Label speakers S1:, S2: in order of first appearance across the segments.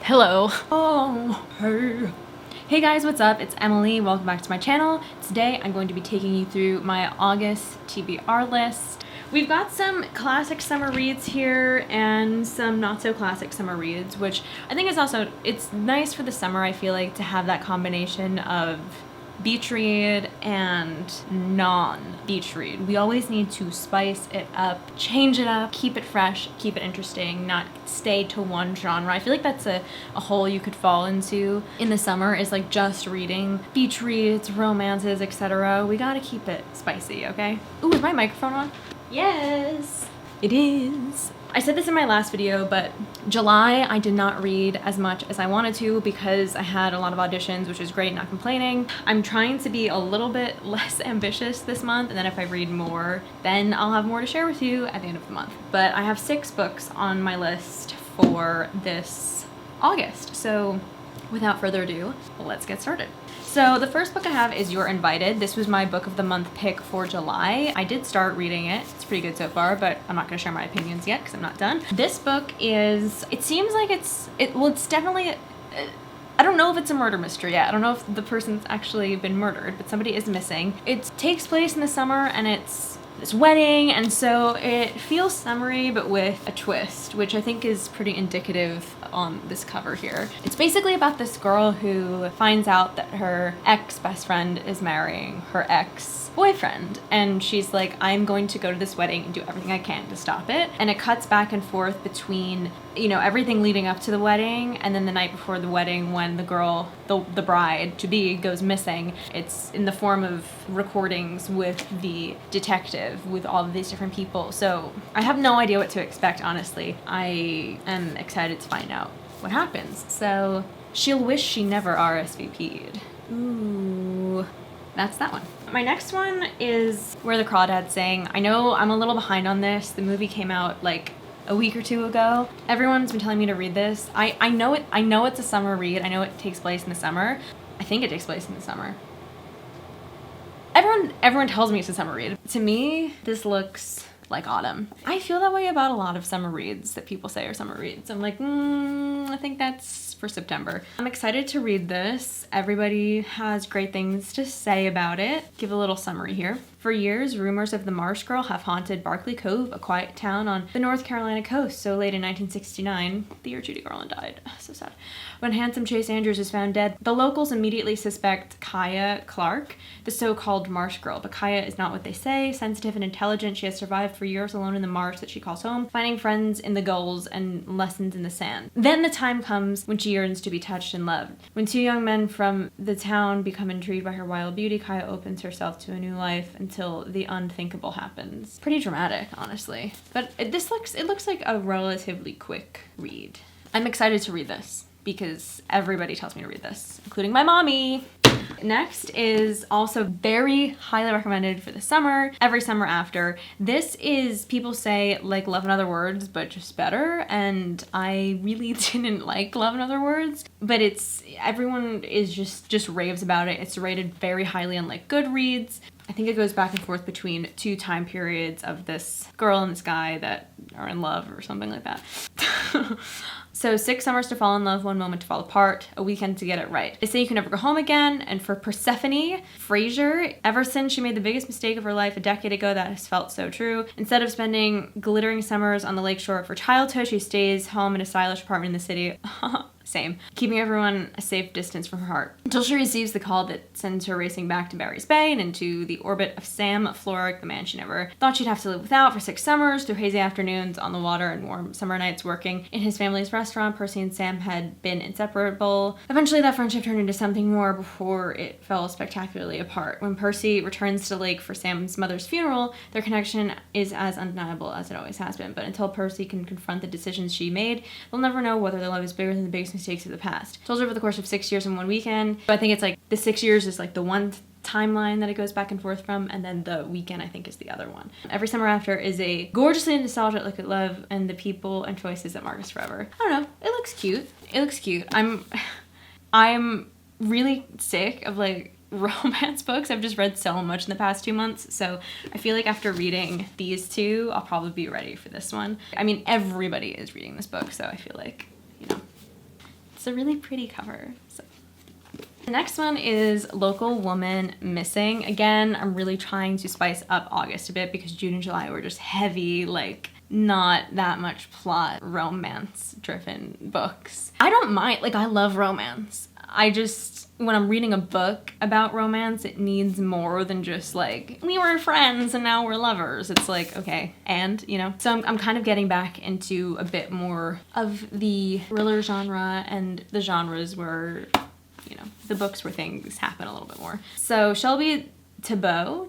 S1: Hello. Oh, hey. Hey guys, what's up? It's Emily. Welcome back to my channel. Today I'm going to be taking you through my August TBR list. We've got some classic summer reads here and some not so classic summer reads, which I think is also, it's nice for the summer, I feel like, to have that combination of beach read and non-beach read. We always need to spice it up, change it up, keep it fresh, keep it interesting, not stay to one genre. I feel like that's a hole you could fall into in the summer, is like just reading beach reads, romances, etc. We gotta keep it spicy, okay? Ooh, is my microphone on? Yes, it is. I said this in my last video, but July I did not read as much as I wanted to because I had a lot of auditions, which is great, not complaining. I'm trying to be a little bit less ambitious this month, and then if I read more, then I'll have more to share with you at the end of the month. But I have 6 books on my list for this August, so without further ado, let's get started. So the first book I have is You're Invited. This was my book of the month pick for July. I did start reading it. It's pretty good so far, but I'm not gonna share my opinions yet because I'm not done. This book is, it seems like it's definitely, I don't know if it's a murder mystery yet. I don't know if the person's actually been murdered, but somebody is missing. It takes place in the summer and it's this wedding, and so it feels summery but with a twist, which I think is pretty indicative on this cover here. It's basically about this girl who finds out that her ex-best friend is marrying her ex-boyfriend, and she's like, I'm going to go to this wedding and do everything I can to stop it. And it cuts back and forth between, you know, everything leading up to the wedding and then the night before the wedding when the girl, the bride to be, goes missing. It's in the form of recordings with the detective, with all of these different people. So I have no idea what to expect, honestly. I am excited to find out what happens. So she'll wish she never RSVP'd. Ooh. That's that one. My next one is Where the Crawdads Sing. I know I'm a little behind on this. The movie came out like a week or two ago. Everyone's been telling me to read this. I know it's a summer read. I know it takes place in the summer. I think it takes place in the summer. Everyone tells me it's a summer read. To me, this looks like autumn. I feel that way about a lot of summer reads that people say are summer reads. I'm like, I think that's for September. I'm excited to read this. Everybody has great things to say about it. Give a little summary here. For years, rumors of the Marsh Girl have haunted Barkley Cove, a quiet town on the North Carolina coast. So late in 1969, the year Judy Garland died. So sad. When handsome Chase Andrews is found dead, the locals immediately suspect Kaya Clark, the so-called Marsh Girl. But Kaya is not what they say. Sensitive and intelligent, she has survived for years alone in the marsh that she calls home, finding friends in the gulls and lessons in the sand. Then the time comes when she yearns to be touched and loved. When 2 young men from the town become intrigued by her wild beauty, Kaya opens herself to a new life until the unthinkable happens. Pretty dramatic, honestly. But it looks like a relatively quick read. I'm excited to read this because everybody tells me to read this, including my mommy. Next is also very highly recommended for the summer, Every Summer After. This is, people say, like Love in Other Words, but just better, and I really didn't like Love in Other Words, but everyone is just raves about it. It's rated very highly on like Goodreads. I think it goes back and forth between 2 time periods of this girl and this guy that are in love or something like that. So 6 summers to fall in love, 1 moment to fall apart, a weekend to get it right. They say you can never go home again. And for Persephone Fraser, ever since she made the biggest mistake of her life a decade ago, that has felt so true. Instead of spending glittering summers on the lakeshore of her childhood, she stays home in a stylish apartment in the city. Same. Keeping everyone a safe distance from her heart. Until she receives the call that sends her racing back to Barry's Bay and into the orbit of Sam Florrick, the man she never thought she'd have to live without for 6 summers, through hazy afternoons on the water and warm summer nights working in his family's restaurant. Percy and Sam had been inseparable. Eventually that friendship turned into something more before it fell spectacularly apart. When Percy returns to the lake for Sam's mother's funeral, their connection is as undeniable as it always has been. But until Percy can confront the decisions she made, they'll never know whether their love is bigger than the biggest mistakes of the past. Told over the course of 6 years and 1 weekend. So I think it's like the 6 years is like the one timeline that it goes back and forth from, and then the weekend I think is the other one. Every Summer After is a gorgeously nostalgic look at love and the people and choices that mark us forever. I don't know, it looks cute. It looks cute. I'm really sick of like romance books. I've just read so much in the past 2 months, so I feel like after reading these 2, I'll probably be ready for this one. I mean, everybody is reading this book, so I feel like, you know, a really pretty cover. So. The next one is Local Woman Missing. Again, I'm really trying to spice up August a bit because June and July were just heavy, like not that much plot, romance-driven books. I don't mind, like I love romance. I just, when I'm reading a book about romance, it needs more than just like, we were friends and now we're lovers. It's like, okay, and, you know? So I'm kind of getting back into a bit more of the thriller genre and the genres where, you know, the books where things happen a little bit more. So Shelby Thibault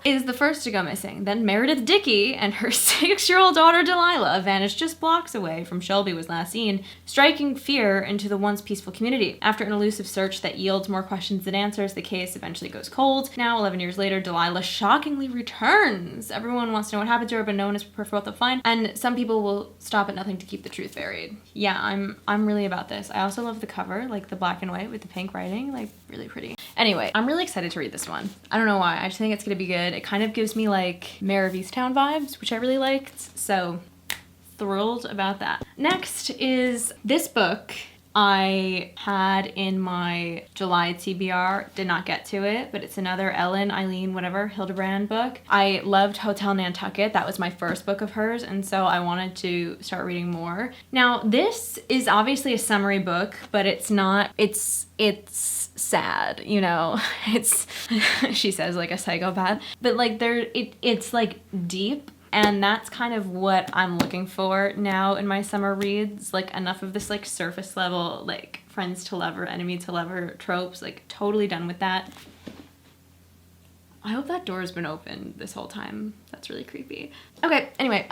S1: is the first to go missing. Then Meredith Dickey and her 6-year-old daughter Delilah vanished just blocks away from Shelby was last seen, striking fear into the once peaceful community. After an elusive search that yields more questions than answers, the case eventually goes cold. Now, 11 years later, Delilah shockingly returns. Everyone wants to know what happened to her, but no one is prepared for what they'll find, and some people will stop at nothing to keep the truth buried. Yeah, I'm really about this. I also love the cover, like the black and white with the pink writing, like really pretty. Anyway, I'm really excited to read this one. I don't know why, I just think it's gonna be good. It kind of gives me like Mare of Easttown vibes, which I really liked, so thrilled about that. Next is this book I had in my July TBR, did not get to it, but it's another Eileen, whatever, Hildebrand book. I loved Hotel Nantucket. That was my first book of hers, and so I wanted to start reading more. Now, this is obviously a summary book, but it's not, it's sad, you know? It's, she says like a psychopath, but like it's like deep. And that's kind of what I'm looking for now in my summer reads, like enough of this like surface level, like friends to lover, enemy to lover tropes, like totally done with that. I hope that door's been open this whole time. That's really creepy. Okay, anyway,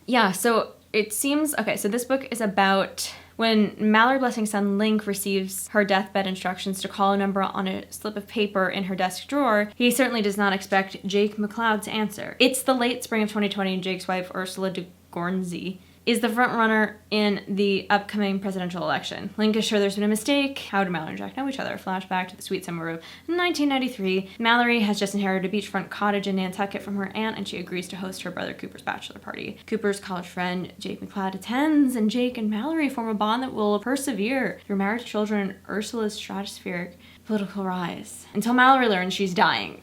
S1: yeah, so it seems, okay, so this book is about when Mallory Blessing's son Link receives her deathbed instructions to call a number on a slip of paper in her desk drawer, he certainly does not expect Jake McLeod to answer. It's the late spring of 2020 and Jake's wife, Ursula de Gornsey, is the front runner in the upcoming presidential election. Link is sure there's been a mistake. How do Mallory and Jack know each other? Flashback to the sweet summer of 1993. Mallory has just inherited a beachfront cottage in Nantucket from her aunt, and she agrees to host her brother Cooper's bachelor party. Cooper's college friend Jake McLeod attends, and Jake and Mallory form a bond that will persevere through marriage, children, and Ursula's stratospheric political rise. Until Mallory learns she's dying.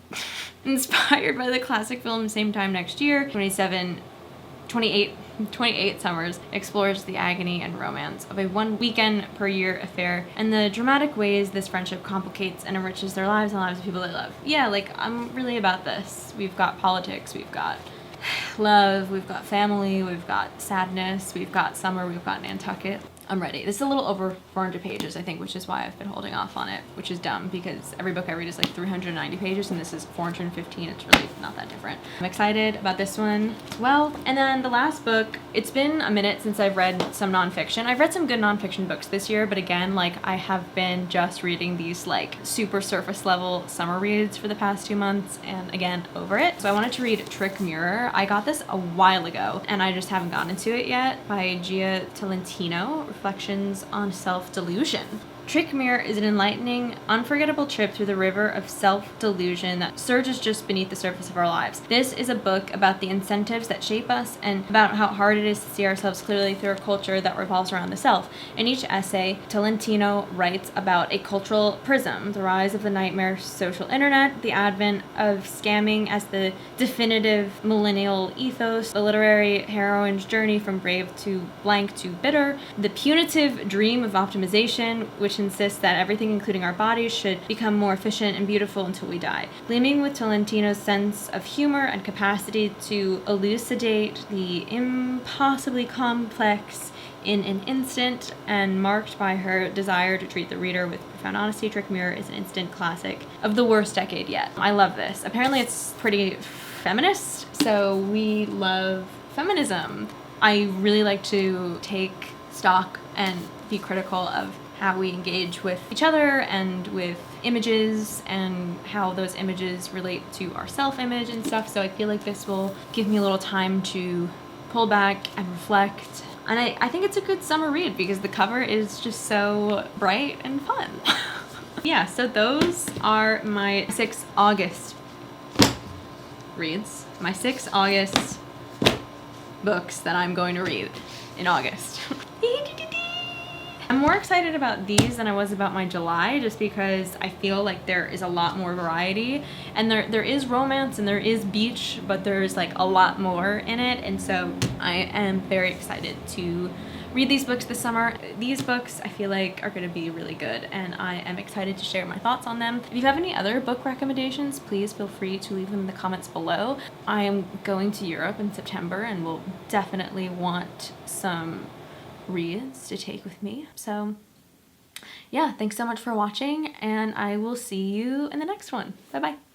S1: Inspired by the classic film Same Time Next Year, 28 Summers explores the agony and romance of a one weekend per year affair and the dramatic ways this friendship complicates and enriches their lives and the lives of people they love. Yeah, like, I'm really about this. We've got politics, we've got love, we've got family, we've got sadness, we've got summer, we've got Nantucket. I'm ready. This is a little over 400 pages, I think, which is why I've been holding off on it, which is dumb because every book I read is like 390 pages and this is 415. It's really not that different. I'm excited about this one as well. And then the last book, it's been a minute since I've read some nonfiction. I've read some good nonfiction books this year, but again, like I have been just reading these like super surface level summer reads for the past 2 months and again, over it. So I wanted to read Trick Mirror. I got this a while ago and I just haven't gotten into it yet, by Gia Tolentino. Reflections on Self-Delusion. Trick Mirror is an enlightening, unforgettable trip through the river of self-delusion that surges just beneath the surface of our lives. This is a book about the incentives that shape us and about how hard it is to see ourselves clearly through a culture that revolves around the self. In each essay, Tolentino writes about a cultural prism, the rise of the nightmare social internet, the advent of scamming as the definitive millennial ethos, the literary heroine's journey from brave to blank to bitter, the punitive dream of optimization, which insists that everything, including our bodies, should become more efficient and beautiful until we die. Gleaming with Tolentino's sense of humor and capacity to elucidate the impossibly complex in an instant, and marked by her desire to treat the reader with profound honesty, Trick Mirror is an instant classic of the worst decade yet. I love this. Apparently it's pretty feminist, so we love feminism. I really like to take stock and be critical of how we engage with each other and with images and how those images relate to our self-image and stuff. So I feel like this will give me a little time to pull back and reflect. And I think it's a good summer read because the cover is just so bright and fun. Yeah, so those are my 6 August reads. My 6 August books that I'm going to read in August. I'm more excited about these than I was about my July, just because I feel like there is a lot more variety, and there is romance and there is beach, but there's like a lot more in it, and so I am very excited to read these books this summer. These books I feel like are going to be really good, and I am excited to share my thoughts on them. If you have any other book recommendations, please feel free to leave them in the comments below. I am going to Europe in September and will definitely want some reads to take with me. So yeah, thanks so much for watching, and I will see you in the next one. Bye bye.